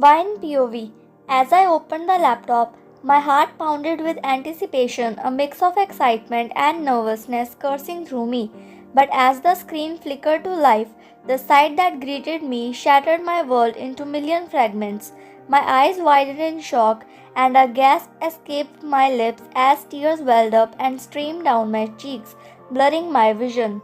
Wine POV. As I opened the laptop, my heart pounded with anticipation, a mix of excitement and nervousness coursing through me. But as the screen flickered to life, the sight that greeted me shattered my world into million fragments. My eyes widened in shock, and a gasp escaped my lips as tears welled up and streamed down my cheeks, blurring my vision.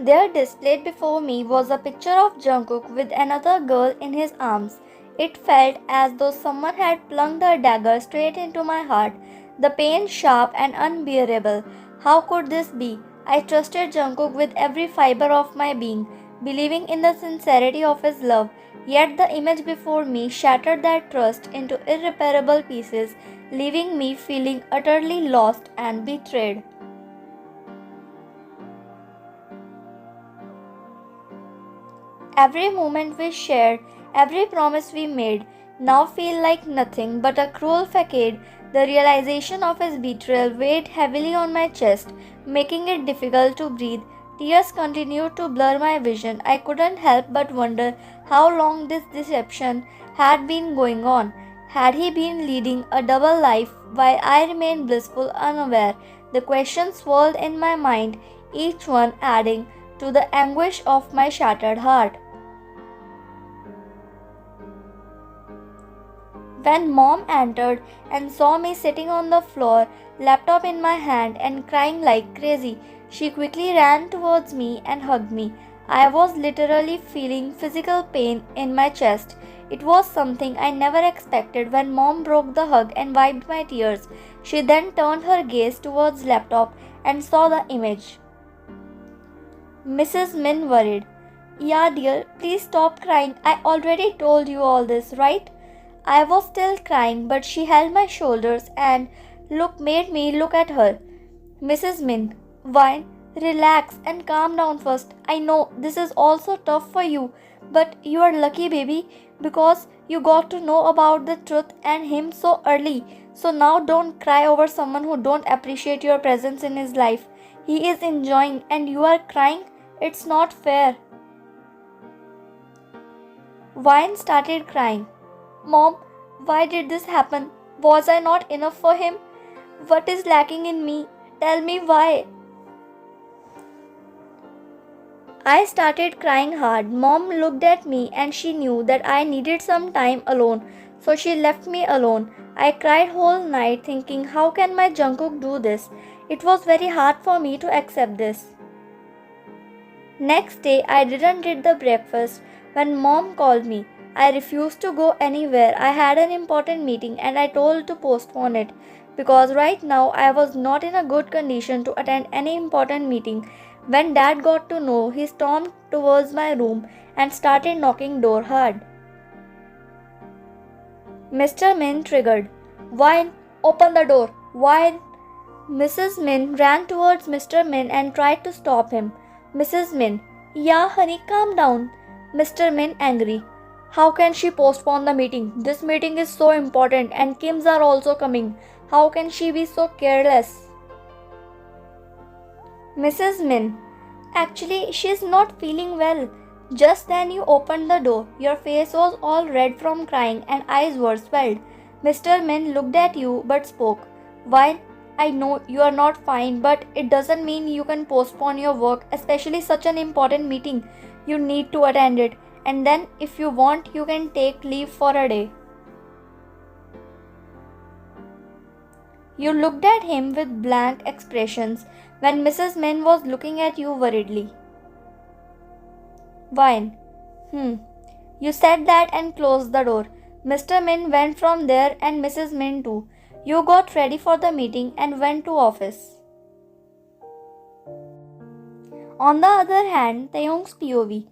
There displayed before me was a picture of Jungkook with another girl in his arms. It felt as though someone had plunged a dagger straight into my heart, the pain sharp and unbearable. How could this be? I trusted Jungkook with every fiber of my being, believing in the sincerity of his love. Yet the image before me shattered that trust into irreparable pieces, leaving me feeling utterly lost and betrayed. Every moment we shared, every promise we made, now feel like nothing but a cruel facade. The realization of his betrayal weighed heavily on my chest, making it difficult to breathe. Tears continued to blur my vision. I couldn't help but wonder how long this deception had been going on. Had he been leading a double life while I remained blissful, unaware? The questions swirled in my mind, each one adding to the anguish of my shattered heart. When mom entered and saw me sitting on the floor, laptop in my hand and crying like crazy, she quickly ran towards me and hugged me. I was literally feeling physical pain in my chest. It was something I never expected when mom broke the hug and wiped my tears. She then turned her gaze towards laptop and saw the image. Mrs. Min worried. Yeah dear, please stop crying. I already told you all this, right? I was still crying, but she held my shoulders and made me look at her. Mrs. Min, why? Relax and calm down first. I know this is also tough for you, but you are lucky, baby, because you got to know about the truth and him so early. So now don't cry over someone who don't appreciate your presence in his life. He is enjoying and you are crying. It's not fair. Vine started crying. Mom, why did this happen? Was I not enough for him? What is lacking in me? Tell me why. I started crying hard. Mom looked at me and she knew that I needed some time alone, so she left me alone. I cried whole night thinking, how can my Jungkook do this? It was very hard for me to accept this. Next day, I didn't eat the breakfast when mom called me. I refused to go anywhere. I had an important meeting and I told to postpone it because right now I was not in a good condition to attend any important meeting. When dad got to know, he stormed towards my room and started knocking door hard. Mr. Min triggered. Wine, open the door. Wine. Mrs. Min ran towards Mr. Min and tried to stop him. Mrs. Min, yeah honey, calm down. Mr. Min angry. How can she postpone the meeting? This meeting is so important and Kim's are also coming. How can she be so careless? Mrs. Min, actually she is not feeling well. Just then you opened the door. Your face was all red from crying and eyes were swelled. Mr. Min looked at you but spoke. Why? I know you are not fine, but it doesn't mean you can postpone your work, especially such an important meeting. You need to attend it. And then if you want, you can take leave for a day. You looked at him with blank expressions when Mrs. Min was looking at you worriedly. Wine. You said that and closed the door. Mr. Min went from there and Mrs. Min too. You got ready for the meeting and went to office. On the other hand, Taeong's POV.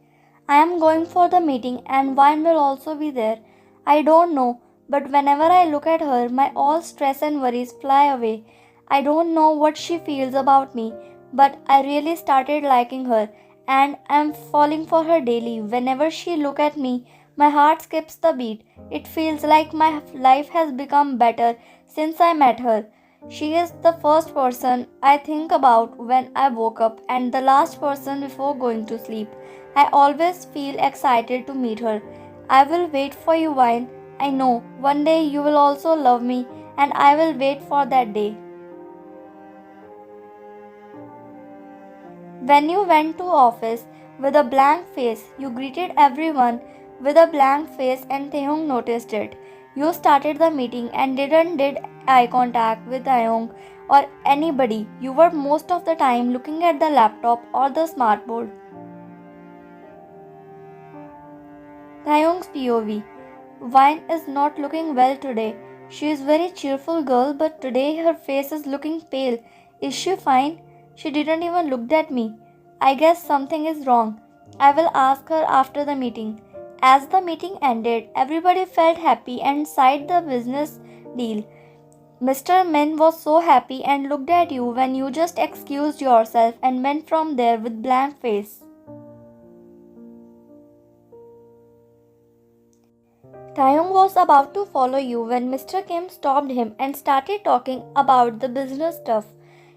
I am going for the meeting and Vine will also be there. I don't know, but whenever I look at her, my all stress and worries fly away. I don't know what she feels about me, but I really started liking her and am falling for her daily. Whenever she look at me, my heart skips the beat. It feels like my life has become better since I met her. She is the first person I think about when I woke up and the last person before going to sleep. I always feel excited to meet her. I will wait for you, Wine. I know one day you will also love me, and I will wait for that day. When you went to office with a blank face, you greeted everyone with a blank face and Taeong noticed it. You started the meeting and didn't did eye contact with Taeong or anybody. You were most of the time looking at the laptop or the smartboard. Taeyong's POV. Vine is not looking well today. She is very cheerful girl, but today her face is looking pale. Is she fine? She didn't even look at me. I guess something is wrong. I will ask her after the meeting. As the meeting ended, everybody felt happy and signed the business deal. Mr. Min was so happy and looked at you when you just excused yourself and went from there with blank face. Taeyong was about to follow you when Mr. Kim stopped him and started talking about the business stuff.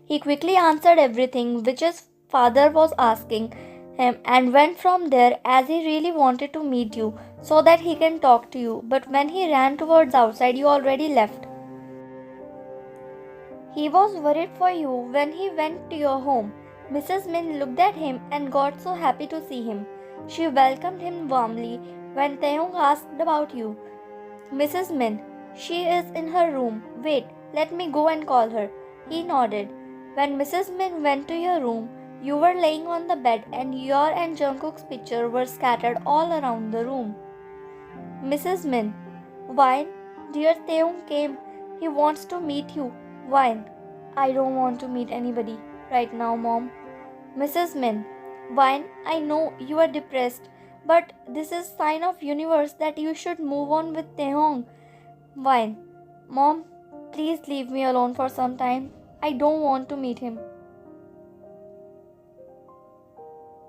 He quickly answered everything which his father was asking him and went from there as he really wanted to meet you so that he can talk to you. But when he ran towards outside, you already left. He was worried for you when he went to your home. Mrs. Min looked at him and got so happy to see him. She welcomed him warmly when Taeyong asked about you. Mrs. Min, she is in her room. Wait, let me go and call her. He nodded. When Mrs. Min went to your room, you were laying on the bed and your and JUNGKOOK's picture were scattered all around the room. Mrs. Min, Wine, dear Taeyong came. He wants to meet you. Wine, I don't want to meet anybody right now, Mom. Mrs. Min, Wine, I know you are depressed, but this is sign of universe that you should move on with Taeong. Wine, Mom, please leave me alone for some time. I don't want to meet him.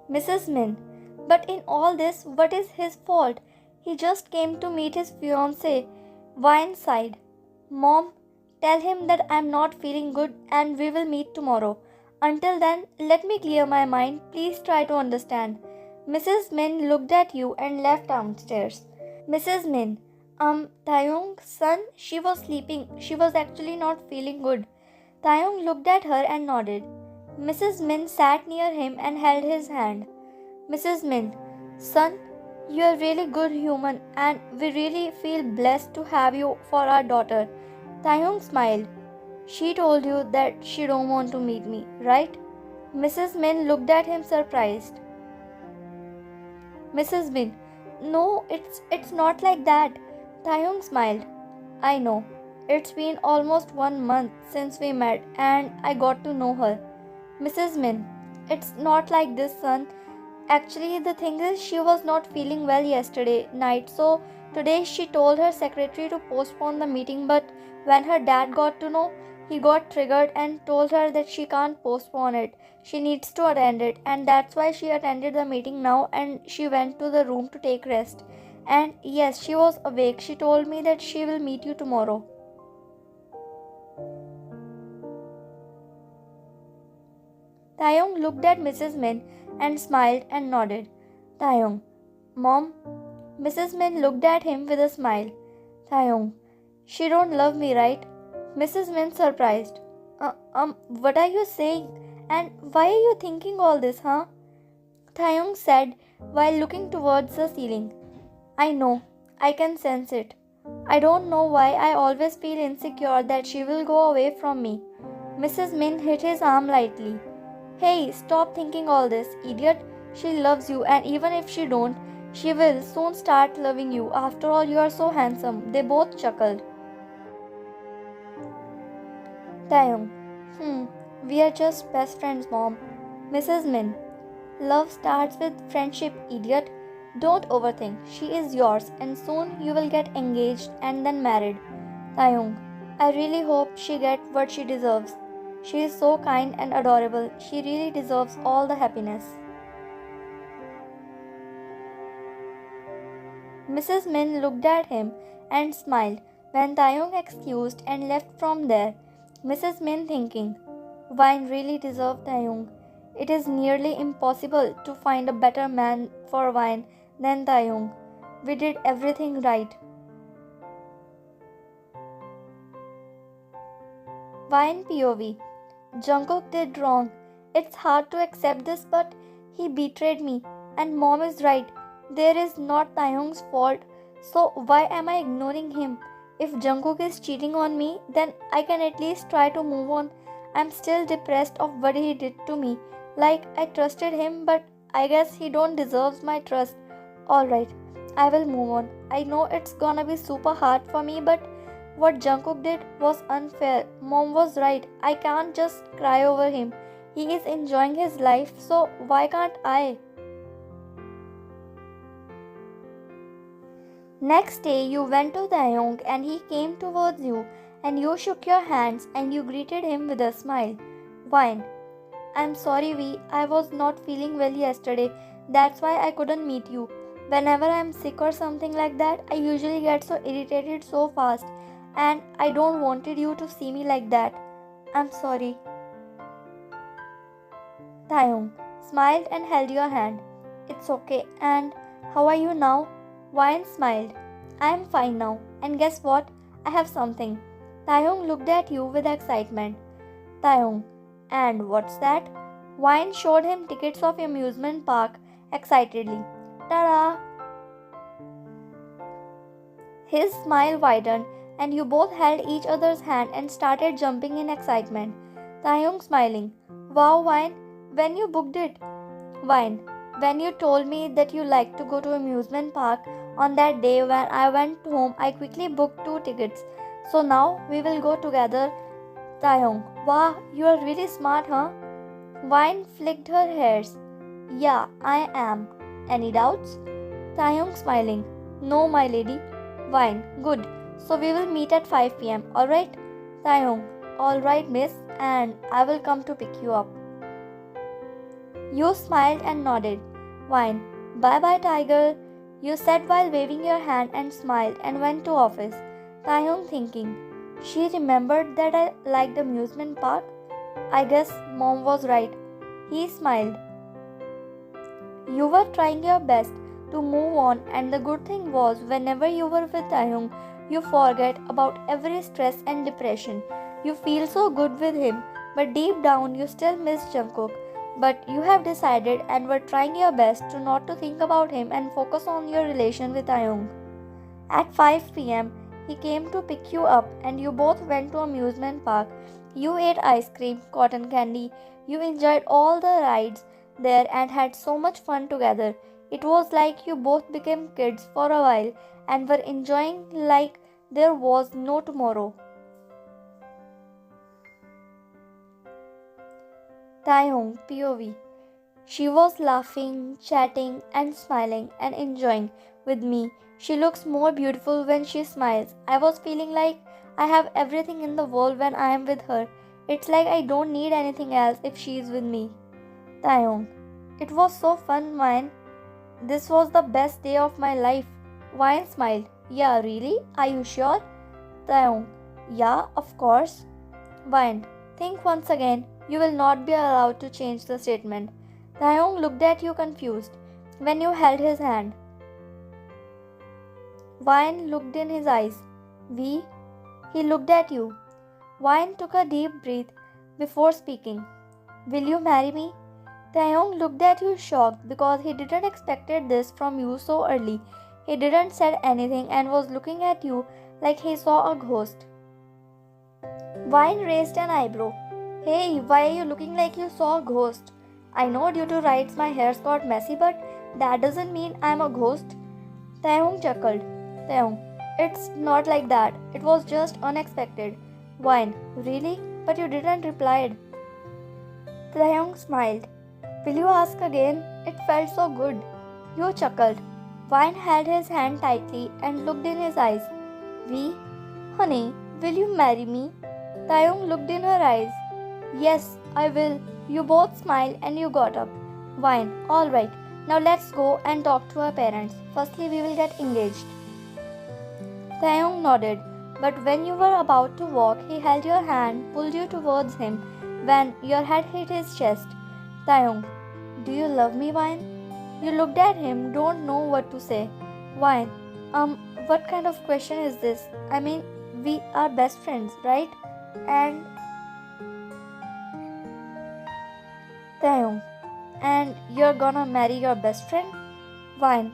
Mrs. Min, but in all this, what is his fault? He just came to meet his fiancée. Wine sighed. Mom, tell him that I'm not feeling good and we will meet tomorrow. Until then, let me clear my mind. Please try to understand. Mrs. Min looked at you and left downstairs. Mrs. Min, Taeyong's son, she was sleeping. She was actually not feeling good. Taeyong looked at her and nodded. Mrs. Min sat near him and held his hand. Mrs. Min, son, you are really good human and we really feel blessed to have you for our daughter. Taeyong smiled. She told you that she don't want to meet me, right? Mrs. Min looked at him surprised. Mrs. Min, no, it's not like that. Taeyong smiled. I know. It's been almost 1 month since we met and I got to know her. Mrs. Min, it's not like this, son. Actually, the thing is, she was not feeling well yesterday night, so today she told her secretary to postpone the meeting, but when her dad got to know, he got triggered and told her that she can't postpone it. She needs to attend it, and that's why she attended the meeting now and she went to the room to take rest. And yes, she was awake. She told me that she will meet you tomorrow. Taeyong looked at Mrs. Min and smiled and nodded. Taeyong, Mom? Mrs. Min looked at him with a smile. Taeyong, she don't love me, right? Mrs. Min surprised. What are you saying? And why are you thinking all this, huh? Taeyong said while looking towards the ceiling. I know, I can sense it. I don't know why I always feel insecure that she will go away from me. Mrs. Min hit his arm lightly. Hey, stop thinking all this, idiot. She loves you and even if she don't, she will soon start loving you. After all, you are so handsome. They both chuckled. Taeyong, we are just best friends, Mom. Mrs. Min, love starts with friendship, idiot. Don't overthink. She is yours and soon you will get engaged and then married. Taeyong, I really hope she gets what she deserves. She is so kind and adorable. She really deserves all the happiness. Mrs. Min looked at him and smiled when Taeyong excused and left from there. Mrs. Min thinking, Vine really deserved Taeyong. It is nearly impossible to find a better man for wine than Taeong. We did everything right. Wine POV. Jungkook did wrong. It's hard to accept this, but he betrayed me. And mom is right. There is not Taehyung's fault. So why am I ignoring him? If Jungkook is cheating on me, then I can at least try to move on. I'm still depressed of what he did to me. Like I trusted him, but I guess he don't deserve my trust. Alright, I will move on. I know it's gonna be super hard for me, but what Jungkook did was unfair. Mom was right. I can't just cry over him. He is enjoying his life, so why can't I? Next day, you went to Taeyong and he came towards you and you shook your hands and you greeted him with a smile. Wine. I'm sorry, V. I was not feeling well yesterday. That's why I couldn't meet you. Whenever I'm sick or something like that, I usually get so irritated so fast. And I don't wanted you to see me like that. I'm sorry. Taeyong smiled and held your hand. It's okay. And how are you now? Wine smiled. I am fine now. And guess what? I have something. Taeyong looked at you with excitement. Taeyong, and what's that? Wine showed him tickets of amusement park excitedly. Ta-da! His smile widened and you both held each other's hand and started jumping in excitement. Taeyong smiling. Wow, Wine, when you booked it? Wine, when you told me that you liked to go to amusement park on that day when I went home, I quickly booked 2 tickets. So now we will go together. Taeyong, wow, you are really smart, huh? Wine flicked her hairs. Yeah, I am. Any doubts? Taeyong smiling. No, my lady. Wine, good. So we will meet at 5 p.m. Alright? Taeyong, alright, miss, and I will come to pick you up. You smiled and nodded. Wine, bye bye, tiger. You said while waving your hand and smiled and went to office. Taeyong thinking, she remembered that I liked amusement park? I guess mom was right. He smiled. You were trying your best to move on, and the good thing was whenever you were with Taeyong, you forget about every stress and depression. You feel so good with him, but deep down you still miss Jungkook. But you have decided and were trying your best to not to think about him and focus on your relation with Taeyong. At 5 p.m., he came to pick you up and you both went to amusement park. You ate ice cream, cotton candy. You enjoyed all the rides there and had so much fun together. It was like you both became kids for a while and were enjoying like there was no tomorrow. Taeyong POV. She was laughing, chatting and smiling and enjoying with me. She looks more beautiful when she smiles. I was feeling like I have everything in the world when I am with her. It's like I don't need anything else if she is with me. Taeyong. It was so fun, Wine. This was the best day of my life. Wine smiled. Yeah, really? Are you sure? Taeyong. Yeah, of course. Wine. Think once again. You will not be allowed to change the statement. Taeyong looked at you confused when you held his hand. Wine looked in his eyes. V. He looked at you. Wine took a deep breath before speaking. Will you marry me? Taeyong looked at you shocked because he didn't expected this from you so early. He didn't said anything and was looking at you like he saw a ghost. Wine raised an eyebrow. Hey, why are you looking like you saw a ghost? I know due to rides my hair's got messy, but that doesn't mean I'm a ghost. Taeyong chuckled. Taeyong, it's not like that. It was just unexpected. Wine, really? But you didn't reply. Taeyong smiled. Will you ask again? It felt so good. You chuckled. Wine held his hand tightly and looked in his eyes. V, honey, will you marry me? Taeyong looked in her eyes. Yes, I will. You both smiled and you got up. Wine, alright. Now let's go and talk to our parents. Firstly, we will get engaged. Taeyong nodded, but when you were about to walk, he held your hand, pulled you towards him when your head hit his chest. Taeong, do you love me, Wine? You looked at him, don't know what to say. Wine, what kind of question is this? I mean, we are best friends, right? And Taeong, and you're gonna marry your best friend? Wine,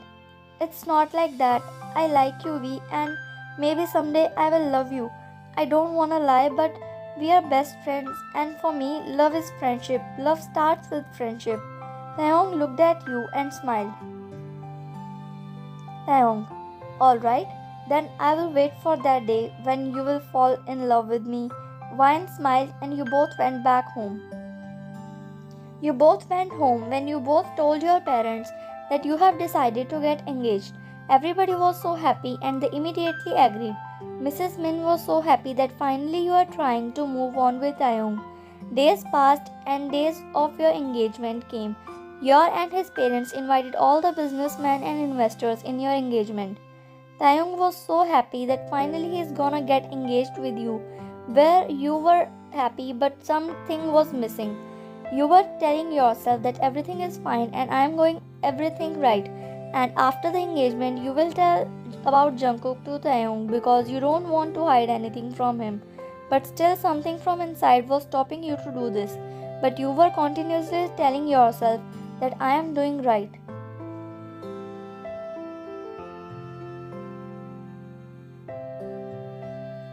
it's not like that. I like you, V, and maybe someday I will love you. I don't wanna lie, but we are best friends, and for me, love is friendship. Love starts with friendship. Taeong looked at you and smiled. Taeong, alright, then I will wait for that day when you will fall in love with me. Wine smiled and you both went back home. You both went home when you both told your parents that you have decided to get engaged. Everybody was so happy and they immediately agreed. Mrs. Min was so happy that finally you are trying to move on with Taeyong. Days passed and days of your engagement came. Your and his parents invited all the businessmen and investors in your engagement. Taeyong was so happy that finally he is gonna get engaged with you. Where you were happy but something was missing. You were telling yourself that everything is fine and I am going everything right. And after the engagement, you will tell about Jungkook to Taeyong because you don't want to hide anything from him. But still, something from inside was stopping you to do this. But you were continuously telling yourself that I am doing right.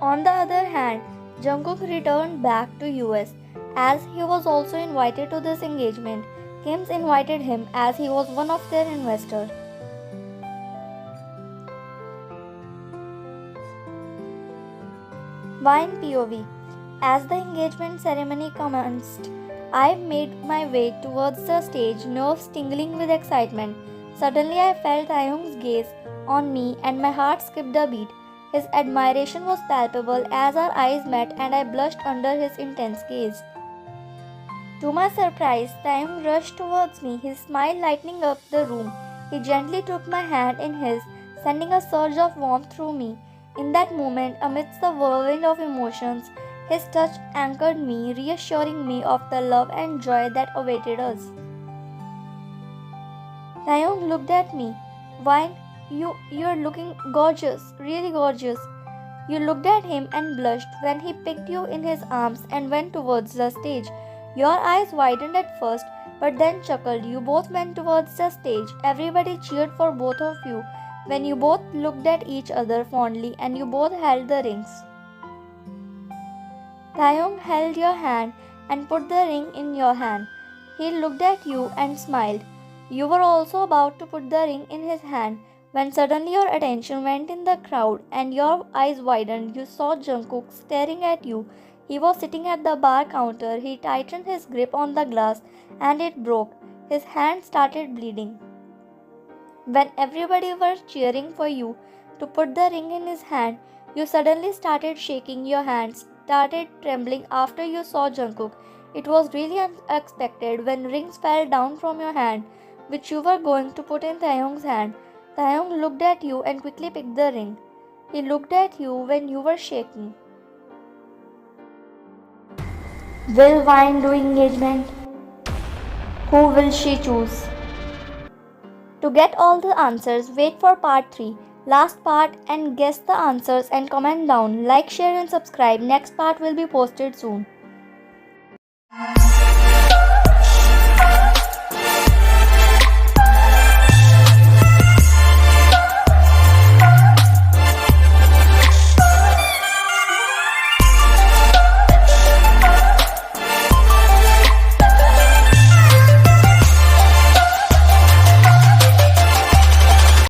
On the other hand, Jungkook returned back to US. As he was also invited to this engagement, Kim's invited him as he was one of their investors. Wine POV. As the engagement ceremony commenced, I made my way towards the stage, nerves tingling with excitement. Suddenly I felt Taeyong's gaze on me and my heart skipped a beat. His admiration was palpable as our eyes met and I blushed under his intense gaze. To my surprise, Taeyong rushed towards me, his smile lighting up the room. He gently took my hand in his, sending a surge of warmth through me. In that moment, amidst the whirlwind of emotions, his touch anchored me, reassuring me of the love and joy that awaited us. Taeyong looked at me. Wine, you're looking gorgeous, really gorgeous. You looked at him and blushed when he picked you in his arms and went towards the stage. Your eyes widened at first, but then chuckled. You both went towards the stage. Everybody cheered for both of you when you both looked at each other fondly and you both held the rings. Taeyong held your hand and put the ring in your hand. He looked at you and smiled. You were also about to put the ring in his hand when suddenly your attention went in the crowd and your eyes widened. You saw Jungkook staring at you. He was sitting at the bar counter. He tightened his grip on the glass and it broke. His hand started bleeding. When everybody was cheering for you to put the ring in his hand, you suddenly started shaking. Your hands started trembling after you saw Jungkook. It was really unexpected when rings fell down from your hand, which you were going to put in Taeyong's hand. Taeyong looked at you and quickly picked the ring. He looked at you when you were shaking. Will Wine do engagement? Who will she choose? To get all the answers, wait for part 3, last part, and guess the answers and comment down. Like, share and subscribe. Next part will be posted soon.